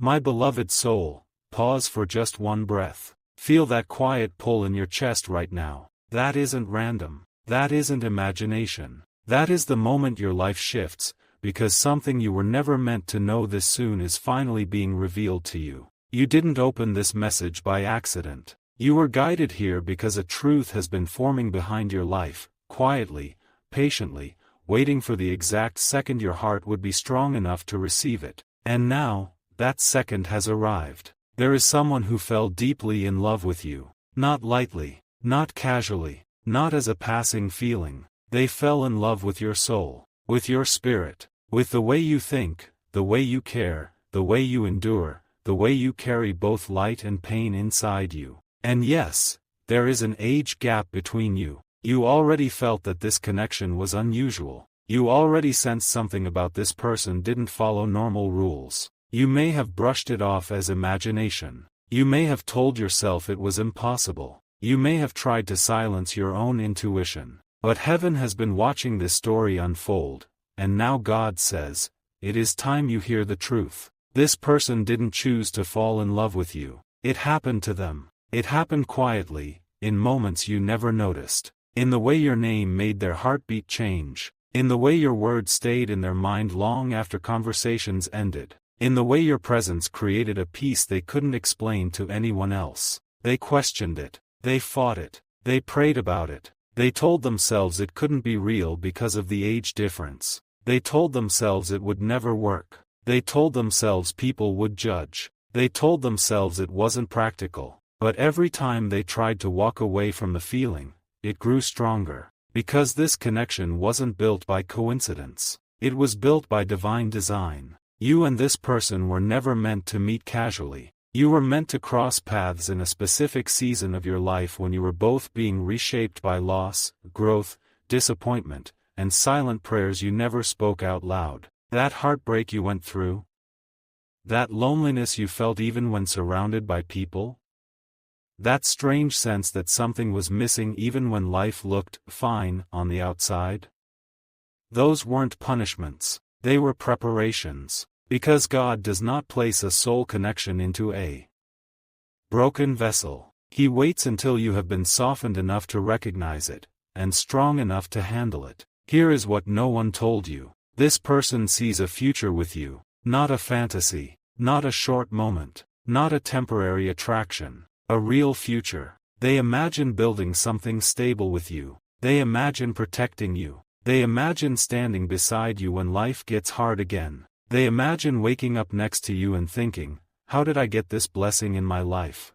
My beloved soul, pause for just one breath. Feel that quiet pull in your chest right now. That isn't random. That isn't imagination. That is the moment your life shifts, because something you were never meant to know this soon is finally being revealed to you. You didn't open this message by accident. You were guided here because a truth has been forming behind your life, quietly, patiently, waiting for the exact second your heart would be strong enough to receive it. And now, that second has arrived. There is someone who fell deeply in love with you. Not lightly, not casually, not as a passing feeling. They fell in love with your soul, with your spirit, with the way you think, the way you care, the way you endure, the way you carry both light and pain inside you. And yes, there is an age gap between you. You already felt that this connection was unusual. You already sensed something about this person didn't follow normal rules. You may have brushed it off as imagination. You may have told yourself it was impossible. You may have tried to silence your own intuition. But heaven has been watching this story unfold, and now God says, it is time you hear the truth. This person didn't choose to fall in love with you. It happened to them. It happened quietly, in moments you never noticed. In the way your name made their heartbeat change. In the way your words stayed in their mind long after conversations ended. In the way your presence created a peace they couldn't explain to anyone else. They questioned it. They fought it. They prayed about it. They told themselves it couldn't be real because of the age difference. They told themselves it would never work. They told themselves people would judge. They told themselves it wasn't practical. But every time they tried to walk away from the feeling, it grew stronger. Because this connection wasn't built by coincidence. It was built by divine design. You and this person were never meant to meet casually. You were meant to cross paths in a specific season of your life when you were both being reshaped by loss, growth, disappointment, and silent prayers you never spoke out loud. That heartbreak you went through? That loneliness you felt even when surrounded by people? That strange sense that something was missing even when life looked fine on the outside? Those weren't punishments. They were preparations. Because God does not place a soul connection into a broken vessel. He waits until you have been softened enough to recognize it, and strong enough to handle it. Here is what no one told you. This person sees a future with you, not a fantasy, not a short moment, not a temporary attraction, a real future. They imagine building something stable with you. They imagine protecting you. They imagine standing beside you when life gets hard again. They imagine waking up next to you and thinking, how did I get this blessing in my life?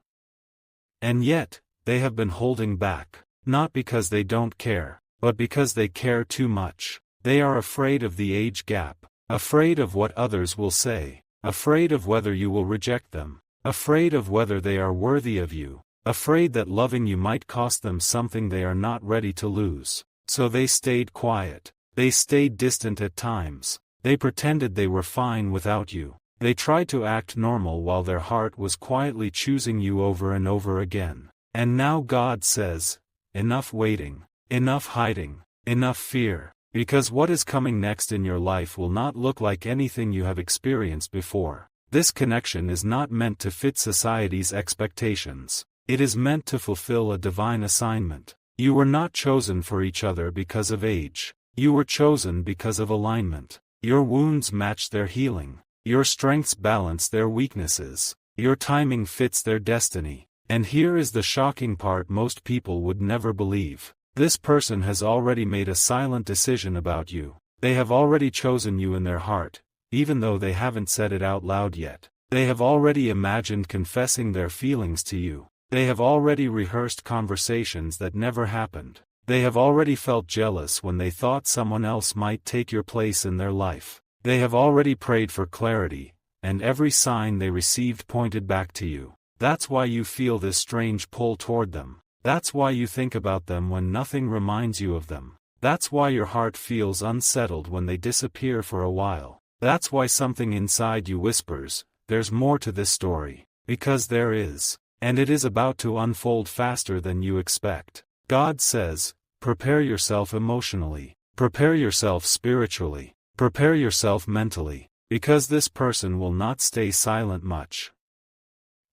And yet, they have been holding back, not because they don't care, but because they care too much. They are afraid of the age gap, afraid of what others will say, afraid of whether you will reject them, afraid of whether they are worthy of you, afraid that loving you might cost them something they are not ready to lose. So they stayed quiet. They stayed distant at times. They pretended they were fine without you. They tried to act normal while their heart was quietly choosing you over and over again. And now God says, enough waiting, enough hiding, enough fear, because what is coming next in your life will not look like anything you have experienced before. This connection is not meant to fit society's expectations. It is meant to fulfill a divine assignment. You were not chosen for each other because of age. You were chosen because of alignment. Your wounds match their healing. Your strengths balance their weaknesses. Your timing fits their destiny. And here is the shocking part most people would never believe. This person has already made a silent decision about you. They have already chosen you in their heart, even though they haven't said it out loud yet. They have already imagined confessing their feelings to you. They have already rehearsed conversations that never happened. They have already felt jealous when they thought someone else might take your place in their life. They have already prayed for clarity, and every sign they received pointed back to you. That's why you feel this strange pull toward them. That's why you think about them when nothing reminds you of them. That's why your heart feels unsettled when they disappear for a while. That's why something inside you whispers, there's more to this story. Because there is. And it is about to unfold faster than you expect. God says, prepare yourself emotionally. Prepare yourself spiritually. Prepare yourself mentally. because this person will not stay silent much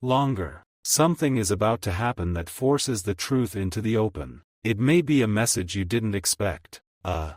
longer. Something is about to happen that forces the truth into the open. It may be a message you didn't expect, a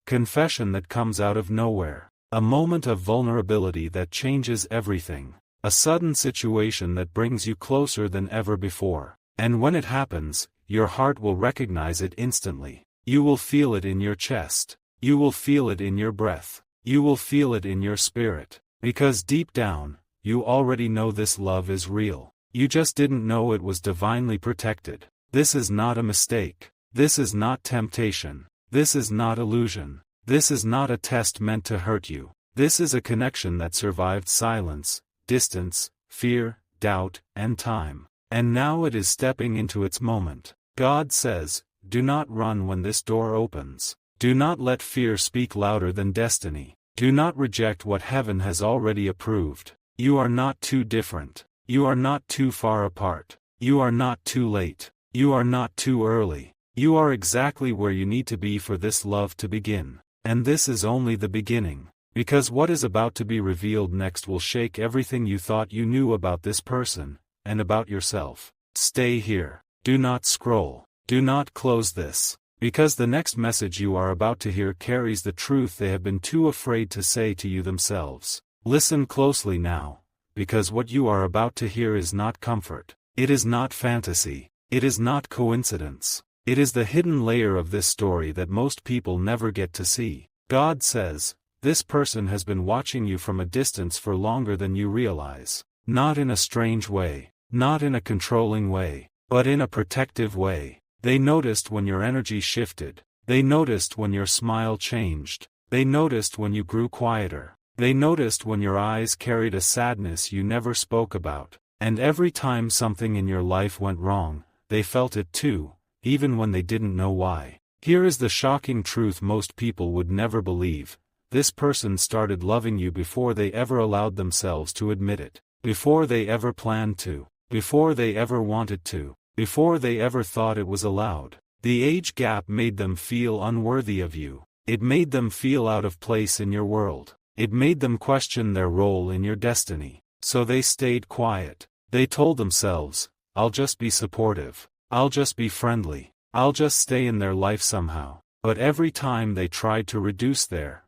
confession that comes out of nowhere, a moment of vulnerability that changes everything, a sudden situation that brings you closer than ever before. And when it happens, your heart will recognize it instantly. You will feel it in your chest. You will feel it in your breath. You will feel it in your spirit. Because deep down, you already know this love is real. You just didn't know it was divinely protected. This is not a mistake. This is not temptation. This is not illusion. This is not a test meant to hurt you. This is a connection that survived silence, distance, fear, doubt, and time. And now it is stepping into its moment. God says, do not run when this door opens. Do not let fear speak louder than destiny. Do not reject what heaven has already approved. You are not too different. You are not too far apart. You are not too late. You are not too early. You are exactly where you need to be for this love to begin. And this is only the beginning. Because what is about to be revealed next will shake everything you thought you knew about this person, and about yourself. Stay here. Do not scroll. Do not close this. Because the next message you are about to hear carries the truth they have been too afraid to say to you themselves. Listen closely now, because what you are about to hear is not comfort. It is not fantasy. It is not coincidence. It is the hidden layer of this story that most people never get to see. God says, this person has been watching you from a distance for longer than you realize. Not in a strange way, not in a controlling way, but in a protective way. They noticed when your energy shifted. They noticed when your smile changed. They noticed when you grew quieter. They noticed when your eyes carried a sadness you never spoke about. And every time something in your life went wrong, they felt it too, even when they didn't know why. Here is the shocking truth most people would never believe. This person started loving you before they ever allowed themselves to admit it. Before they ever planned to. Before they ever wanted to. Before they ever thought it was allowed. The age gap made them feel unworthy of you. It made them feel out of place in your world. It made them question their role in your destiny. So they stayed quiet. They told themselves, I'll just be supportive. I'll just be friendly. I'll just stay in their life somehow. But every time they tried to reduce their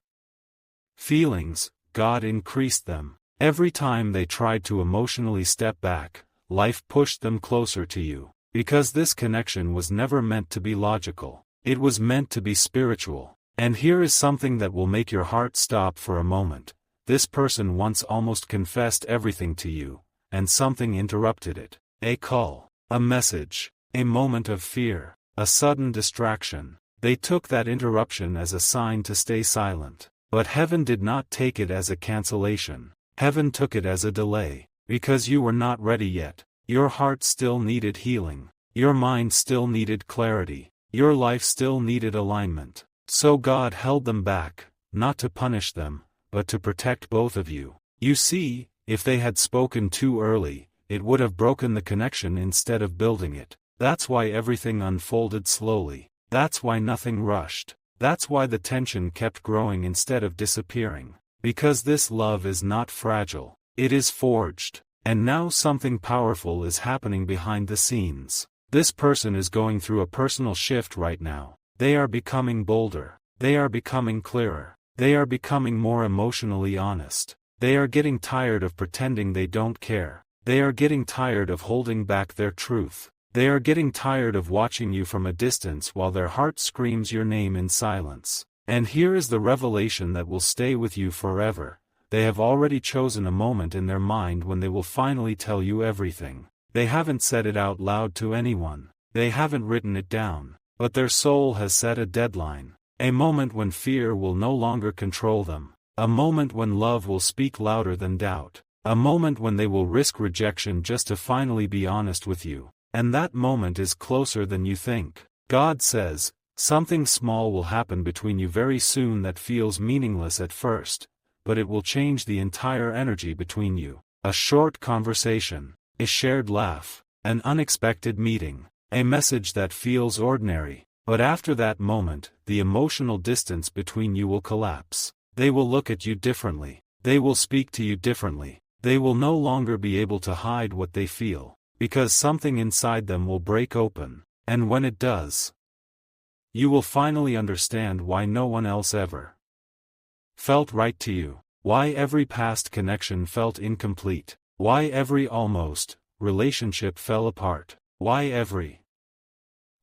feelings, God increased them. Every time they tried to emotionally step back, life pushed them closer to you. Because this connection was never meant to be logical. It was meant to be spiritual. And here is something that will make your heart stop for a moment. This person once almost confessed everything to you, and something interrupted it. A call, a message, a moment of fear, a sudden distraction. They took that interruption as a sign to stay silent. But heaven did not take it as a cancellation. Heaven took it as a delay. Because you were not ready yet. Your heart still needed healing. Your mind still needed clarity. Your life still needed alignment. So God held them back, not to punish them, but to protect both of you. You see, if they had spoken too early, it would have broken the connection instead of building it. That's why everything unfolded slowly. That's why nothing rushed. That's why the tension kept growing instead of disappearing. Because this love is not fragile. It is forged. And now something powerful is happening behind the scenes. This person is going through a personal shift right now. They are becoming bolder. They are becoming clearer. They are becoming more emotionally honest. They are getting tired of pretending they don't care. They are getting tired of holding back their truth. They are getting tired of watching you from a distance while their heart screams your name in silence. And here is the revelation that will stay with you forever. They have already chosen a moment in their mind when they will finally tell you everything. They haven't said it out loud to anyone. They haven't written it down. But their soul has set a deadline. A moment when fear will no longer control them. A moment when love will speak louder than doubt. A moment when they will risk rejection just to finally be honest with you. And that moment is closer than you think. God says, something small will happen between you very soon that feels meaningless at first. But it will change the entire energy between you. A short conversation, a shared laugh, an unexpected meeting, a message that feels ordinary, but after that moment, the emotional distance between you will collapse. They will look at you differently. They will speak to you differently. They will no longer be able to hide what they feel, because something inside them will break open, and when it does, you will finally understand why no one else ever felt right to you, why every past connection felt incomplete, why every almost relationship fell apart, why every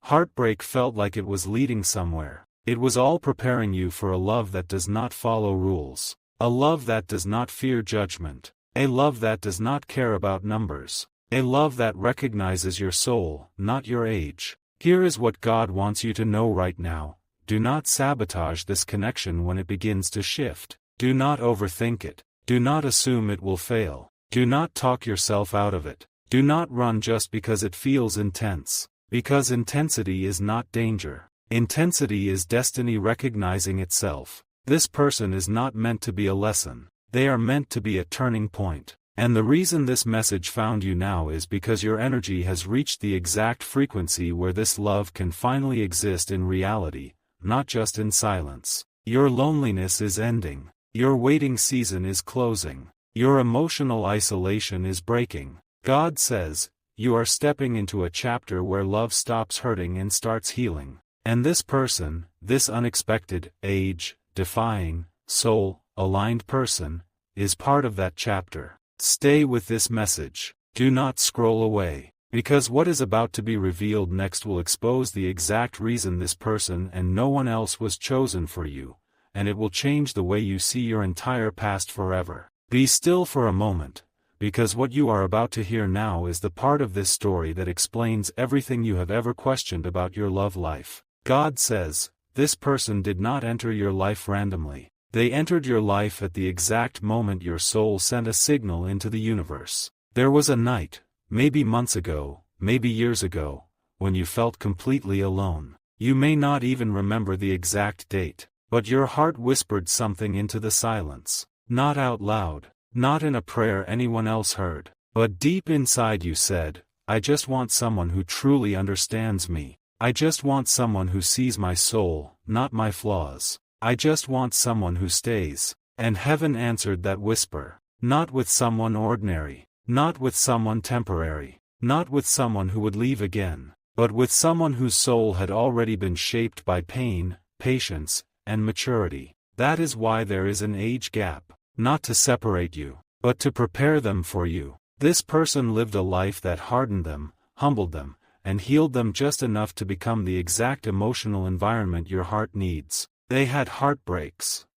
heartbreak felt like it was leading somewhere. It was all preparing you for a love that does not follow rules, a love that does not fear judgment, a love that does not care about numbers, a love that recognizes your soul, not your age. Here is what God wants you to know right now: do not sabotage this connection when it begins to shift. Do not overthink it. Do not assume it will fail. Do not talk yourself out of it. Do not run just because it feels intense, because intensity is not danger. Intensity is destiny recognizing itself. This person is not meant to be a lesson. They are meant to be a turning point. And the reason this message found you now is because your energy has reached the exact frequency where this love can finally exist in reality, not just in silence. Your loneliness is ending. Your waiting season is closing. Your emotional isolation is breaking. God says, you are stepping into a chapter where love stops hurting and starts healing. And this person, this unexpected, age-defying, soul-aligned person, is part of that chapter. Stay with this message. Do not scroll away, because what is about to be revealed next will expose the exact reason this person and no one else was chosen for you, and it will change the way you see your entire past forever. Be still for a moment, because what you are about to hear now is the part of this story that explains everything you have ever questioned about your love life. God says, this person did not enter your life randomly. They entered your life at the exact moment your soul sent a signal into the universe. There was a night, maybe months ago, maybe years ago, when you felt completely alone. You may not even remember the exact date, but your heart whispered something into the silence. Not out loud, not in a prayer anyone else heard, but deep inside you said, I just want someone who truly understands me. I just want someone who sees my soul, not my flaws. I just want someone who stays. And heaven answered that whisper. Not with someone ordinary, not with someone temporary, not with someone who would leave again, but with someone whose soul had already been shaped by pain, patience, and maturity. That is why there is an age gap, not to separate you, but to prepare them for you. This person lived a life that hardened them, humbled them, and healed them just enough to become the exact emotional environment your heart needs. They had heartbreaks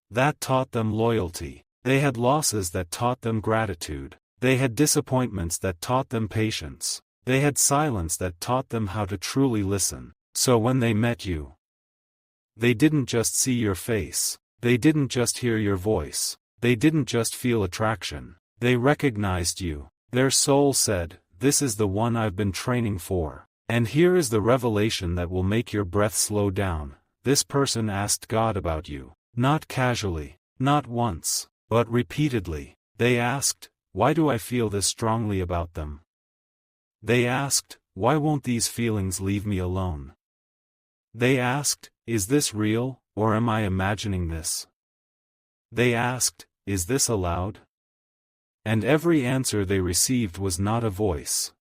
that taught them loyalty. They had losses that taught them gratitude. They had disappointments that taught them patience. They had silence that taught them how to truly listen. So when they met you, they didn't just see your face. They didn't just hear your voice. They didn't just feel attraction. They recognized you. Their soul said, this is the one I've been training for. And here is the revelation that will make your breath slow down. This person asked God about you. Not casually, not once, but repeatedly. They asked, why do I feel this strongly about them? They asked, why won't these feelings leave me alone? They asked, is this real, or am I imagining this? They asked, is this allowed? And every answer they received was not a voice.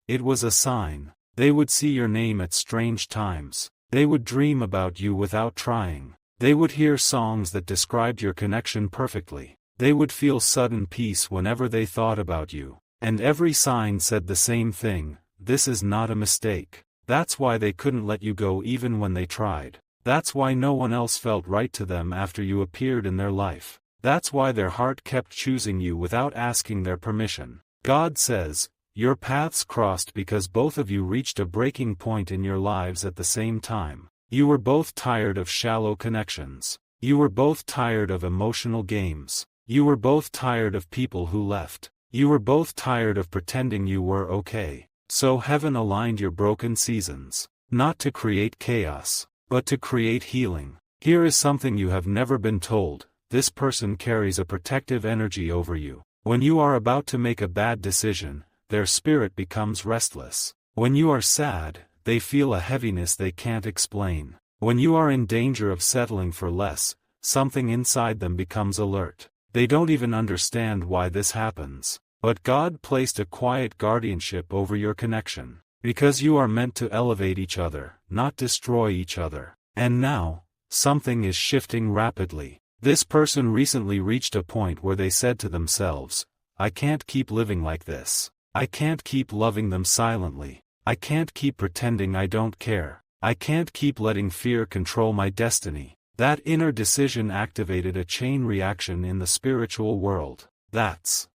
It was a sign. They would see your name at strange times. They would dream about you without trying. They would hear songs that described your connection perfectly. They would feel sudden peace whenever they thought about you. And every sign said the same thing, this is not a mistake. That's why they couldn't let you go even when they tried. That's why no one else felt right to them after you appeared in their life. That's why their heart kept choosing you without asking their permission. God says, your paths crossed because both of you reached a breaking point in your lives at the same time. You were both tired of shallow connections. You were both tired of emotional games. You were both tired of people who left. You were both tired of pretending you were okay. So heaven aligned your broken seasons, not to create chaos, but to create healing. Here is something you have never been told. This person carries a protective energy over you. When you are about to make a bad decision, their spirit becomes restless. When you are sad, they feel a heaviness they can't explain. When you are in danger of settling for less, something inside them becomes alert. They don't even understand why this happens. But God placed a quiet guardianship over your connection. Because you are meant to elevate each other, not destroy each other. And now, something is shifting rapidly. This person recently reached a point where they said to themselves, I can't keep living like this. I can't keep loving them silently. I can't keep pretending I don't care. I can't keep letting fear control my destiny. That inner decision activated a chain reaction in the spiritual world. That's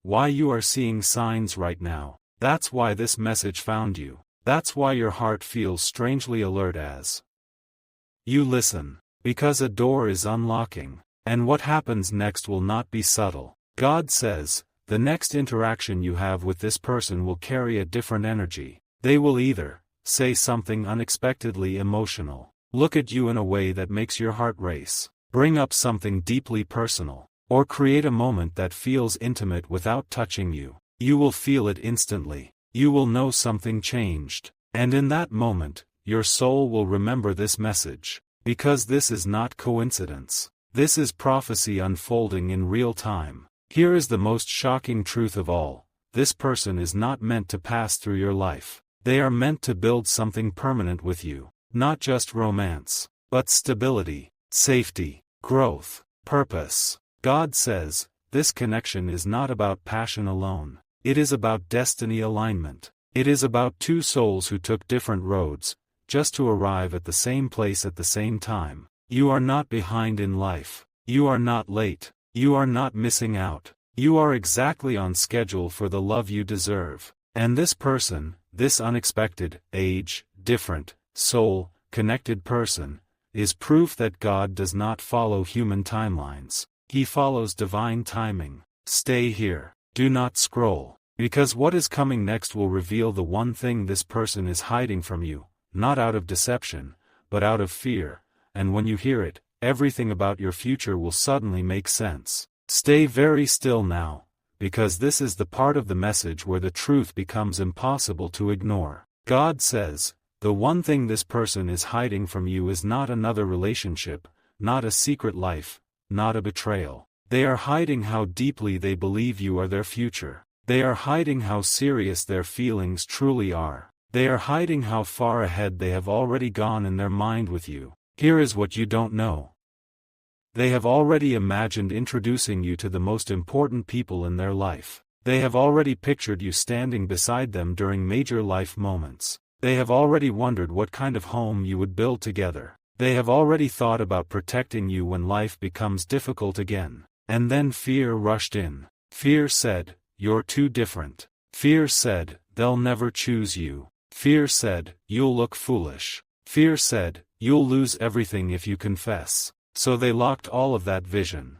why you are seeing signs right now. That's why this message found you. That's why your heart feels strangely alert as you listen. Because a door is unlocking. And what happens next will not be subtle. God says, the next interaction you have with this person will carry a different energy. They will either say something unexpectedly emotional, look at you in a way that makes your heart race, bring up something deeply personal, or create a moment that feels intimate without touching you. You will feel it instantly. You will know something changed. And in that moment, your soul will remember this message. Because this is not coincidence. This is prophecy unfolding in real time. Here is the most shocking truth of all. This person is not meant to pass through your life. They are meant to build something permanent with you. Not just romance, but stability, safety, growth, purpose. God says, this connection is not about passion alone. It is about destiny alignment. It is about two souls who took different roads, just to arrive at the same place at the same time. You are not behind in life. You are not late. You are not missing out. You are exactly on schedule for the love you deserve. And this person, this unexpected, age, different, soul, connected person, is proof that God does not follow human timelines. He follows divine timing. Stay here. Do not scroll. Because what is coming next will reveal the one thing this person is hiding from you, not out of deception, but out of fear, and when you hear it, everything about your future will suddenly make sense. Stay very still now, because this is the part of the message where the truth becomes impossible to ignore. God says, the one thing this person is hiding from you is not another relationship, not a secret life, not a betrayal. They are hiding how deeply they believe you are their future. They are hiding how serious their feelings truly are. They are hiding how far ahead they have already gone in their mind with you. Here is what you don't know. They have already imagined introducing you to the most important people in their life. They have already pictured you standing beside them during major life moments. They have already wondered what kind of home you would build together. They have already thought about protecting you when life becomes difficult again. And then fear rushed in. Fear said, you're too different. Fear said, they'll never choose you. Fear said, you'll look foolish. Fear said, you'll lose everything if you confess. So they locked all of that vision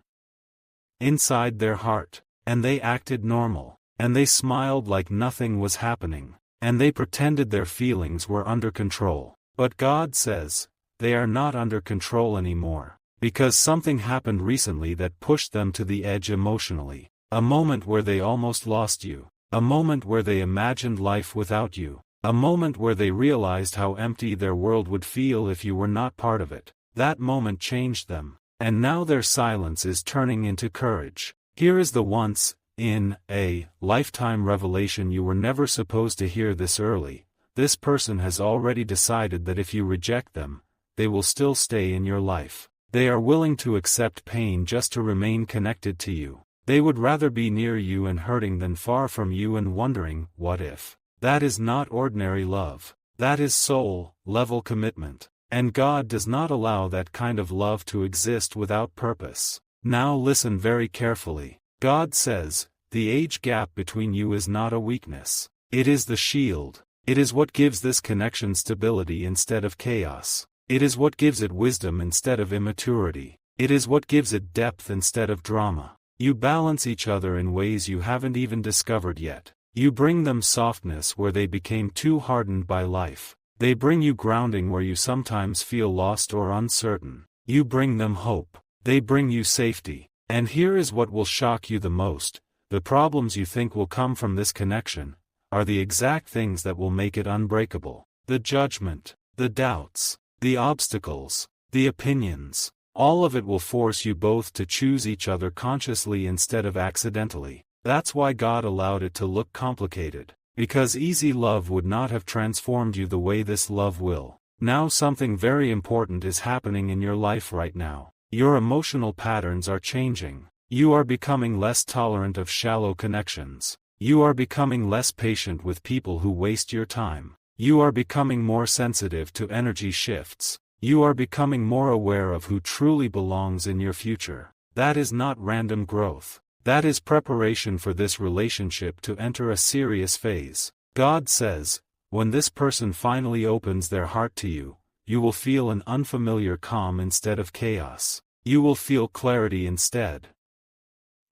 inside their heart, and they acted normal, and they smiled like nothing was happening, and they pretended their feelings were under control. But God says, they are not under control anymore, because something happened recently that pushed them to the edge emotionally. A moment where they almost lost you. A moment where they imagined life without you. A moment where they realized how empty their world would feel if you were not part of it. That moment changed them, and now their silence is turning into courage. Here is the once, in a lifetime revelation. You were never supposed to hear this early. This person has already decided that if you reject them, they will still stay in your life. They are willing to accept pain just to remain connected to you. They would rather be near you and hurting than far from you and wondering, what if? That is not ordinary love. That is soul-level commitment. And God does not allow that kind of love to exist without purpose. Now listen very carefully. God says, the age gap between you is not a weakness. It is the shield. It is what gives this connection stability instead of chaos. It is what gives it wisdom instead of immaturity. It is what gives it depth instead of drama. You balance each other in ways you haven't even discovered yet. You bring them softness where they became too hardened by life. They bring you grounding where you sometimes feel lost or uncertain. You bring them hope. They bring you safety. And here is what will shock you the most. The problems you think will come from this connection are the exact things that will make it unbreakable. The judgment, the doubts, the obstacles, the opinions, All of it will force you both to choose each other consciously instead of accidentally. That's why God allowed it to look complicated. Because easy love would not have transformed you the way this love will. Now something very important is happening in your life right now. Your emotional patterns are changing. You are becoming less tolerant of shallow connections. You are becoming less patient with people who waste your time. You are becoming more sensitive to energy shifts. You are becoming more aware of who truly belongs in your future. That is not random growth. That is preparation for this relationship to enter a serious phase. God says, when this person finally opens their heart to you, you will feel an unfamiliar calm instead of chaos. You will feel clarity instead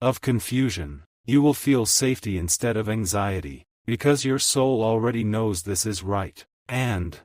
of confusion. You will feel safety instead of anxiety, because your soul already knows this is right. And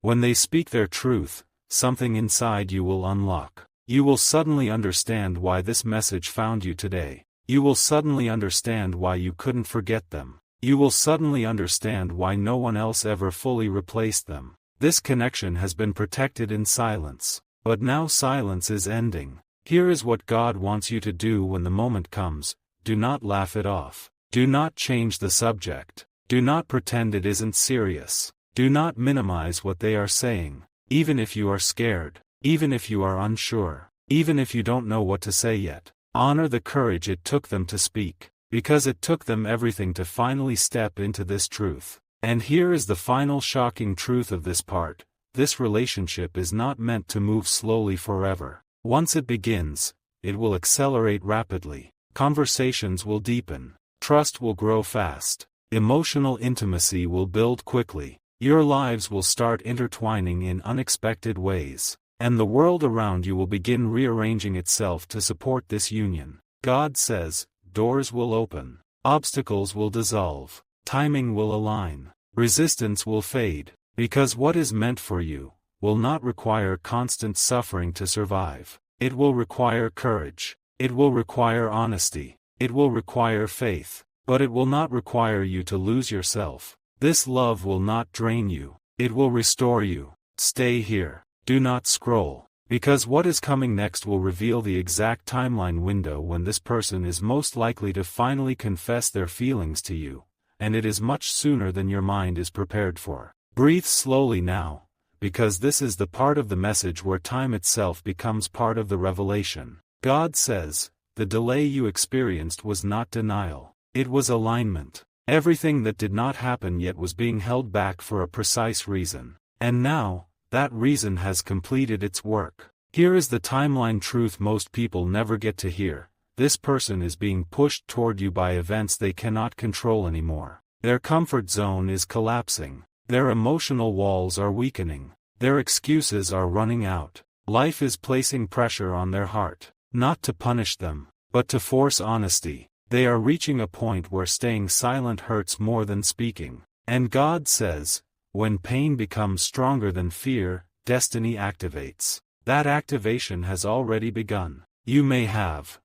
when they speak their truth, something inside you will unlock. You will suddenly understand why this message found you today. You will suddenly understand why you couldn't forget them. You will suddenly understand why no one else ever fully replaced them. This connection has been protected in silence, but now silence is ending. Here is what God wants you to do when the moment comes. Do not laugh it off. Do not change the subject. Do not pretend it isn't serious. Do not minimize what they are saying, even if you are scared. Even if you are unsure, even if you don't know what to say yet, honor the courage it took them to speak, because it took them everything to finally step into this truth. And here is the final shocking truth of this part: this relationship is not meant to move slowly forever. Once it begins, it will accelerate rapidly. Conversations will deepen, trust will grow fast, emotional intimacy will build quickly, your lives will start intertwining in unexpected ways. And the world around you will begin rearranging itself to support this union. God says, doors will open, obstacles will dissolve, timing will align, resistance will fade, because what is meant for you will not require constant suffering to survive. It will require courage. It will require honesty. It will require faith. But it will not require you to lose yourself. This love will not drain you. It will restore you. Stay here. Do not scroll, because what is coming next will reveal the exact timeline window when this person is most likely to finally confess their feelings to you, and it is much sooner than your mind is prepared for. Breathe slowly now, because this is the part of the message where time itself becomes part of the revelation. God says, the delay you experienced was not denial, it was alignment. Everything that did not happen yet was being held back for a precise reason. And now, that reason has completed its work. Here is the timeline truth most people never get to hear. This person is being pushed toward you by events they cannot control anymore. Their comfort zone is collapsing. Their emotional walls are weakening. Their excuses are running out. Life is placing pressure on their heart, not to punish them, but to force honesty. They are reaching a point where staying silent hurts more than speaking. And God says, when pain becomes stronger than fear, destiny activates. That activation has already begun. You may have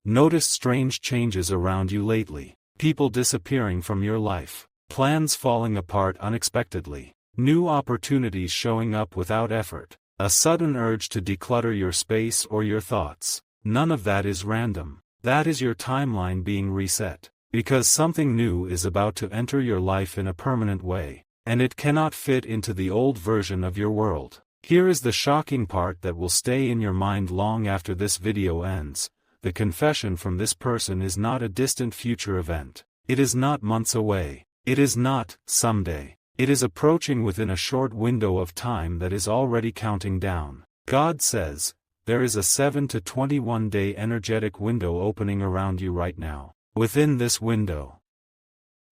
noticed strange changes around you lately. People disappearing from your life. Plans falling apart unexpectedly. New opportunities showing up without effort. A sudden urge to declutter your space or your thoughts. None of that is random. That is your timeline being reset. Because something new is about to enter your life in a permanent way. And it cannot fit into the old version of your world. Here is the shocking part that will stay in your mind long after this video ends. The confession from this person is not a distant future event. It is not months away. It is not someday. It is approaching within a short window of time that is already counting down. God says, there is a 7 to 21 day energetic window opening around you right now. Within this window,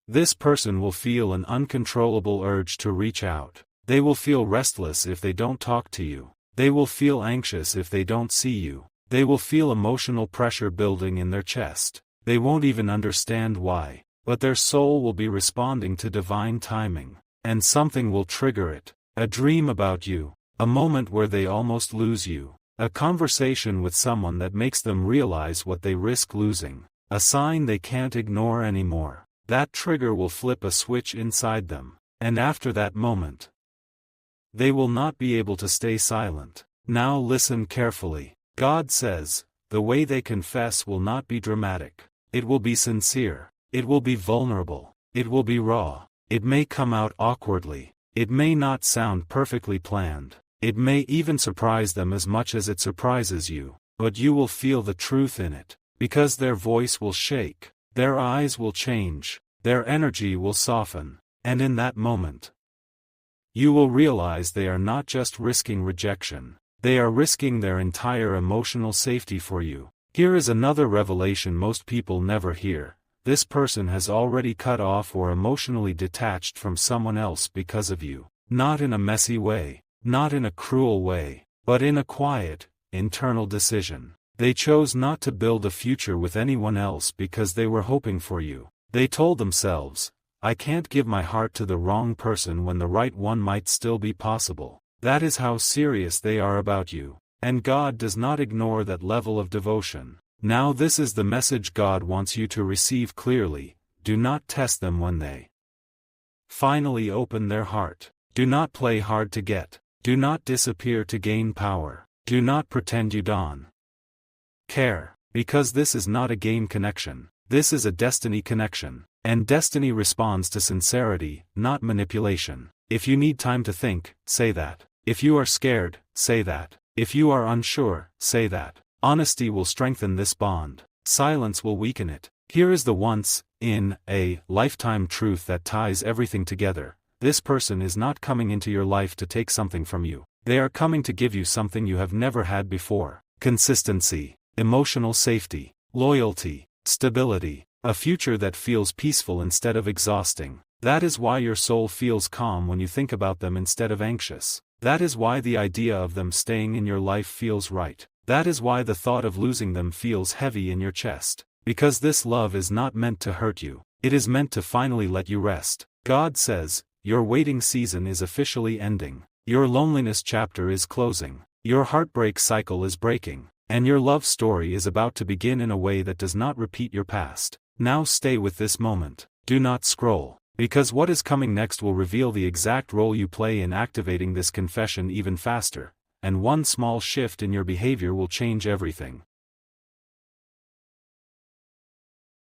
this person will feel an uncontrollable urge to reach out. They will feel restless if they don't talk to you. They will feel anxious if they don't see you. They will feel emotional pressure building in their chest. They won't even understand why, but their soul will be responding to divine timing. And something will trigger it. A dream about you. A moment where they almost lose you. A conversation with someone that makes them realize what they risk losing. A sign they can't ignore anymore. That trigger will flip a switch inside them, and after that moment, they will not be able to stay silent. Now listen carefully. God says, the way they confess will not be dramatic. It will be sincere. It will be vulnerable. It will be raw. It may come out awkwardly. It may not sound perfectly planned. It may even surprise them as much as it surprises you. But you will feel the truth in it. Because their voice will shake. Their eyes will change. Their energy will soften. And in that moment, you will realize they are not just risking rejection. They are risking their entire emotional safety for you. Here is another revelation most people never hear. This person has already cut off or emotionally detached from someone else because of you. Not in a messy way, not in a cruel way, but in a quiet, internal decision. They chose not to build a future with anyone else because they were hoping for you. They told themselves, I can't give my heart to the wrong person when the right one might still be possible. That is how serious they are about you. And God does not ignore that level of devotion. Now this is the message God wants you to receive clearly. Do not test them when they finally open their heart. Do not play hard to get. Do not disappear to gain power. Do not pretend you don't care. Because this is not a game connection. This is a destiny connection. And destiny responds to sincerity, not manipulation. If you need time to think, say that. If you are scared, say that. If you are unsure, say that. Honesty will strengthen this bond. Silence will weaken it. Here is the once-in-a-lifetime truth that ties everything together. This person is not coming into your life to take something from you. They are coming to give you something you have never had before. Consistency, emotional safety, loyalty, stability, a future that feels peaceful instead of exhausting. That is why your soul feels calm when you think about them instead of anxious. That is why the idea of them staying in your life feels right. That is why the thought of losing them feels heavy in your chest. Because this love is not meant to hurt you. It is meant to finally let you rest. God says, your waiting season is officially ending. Your loneliness chapter is closing. Your heartbreak cycle is breaking. And your love story is about to begin in a way that does not repeat your past. Now stay with this moment. Do not scroll. Because what is coming next will reveal the exact role you play in activating this confession even faster, and one small shift in your behavior will change everything.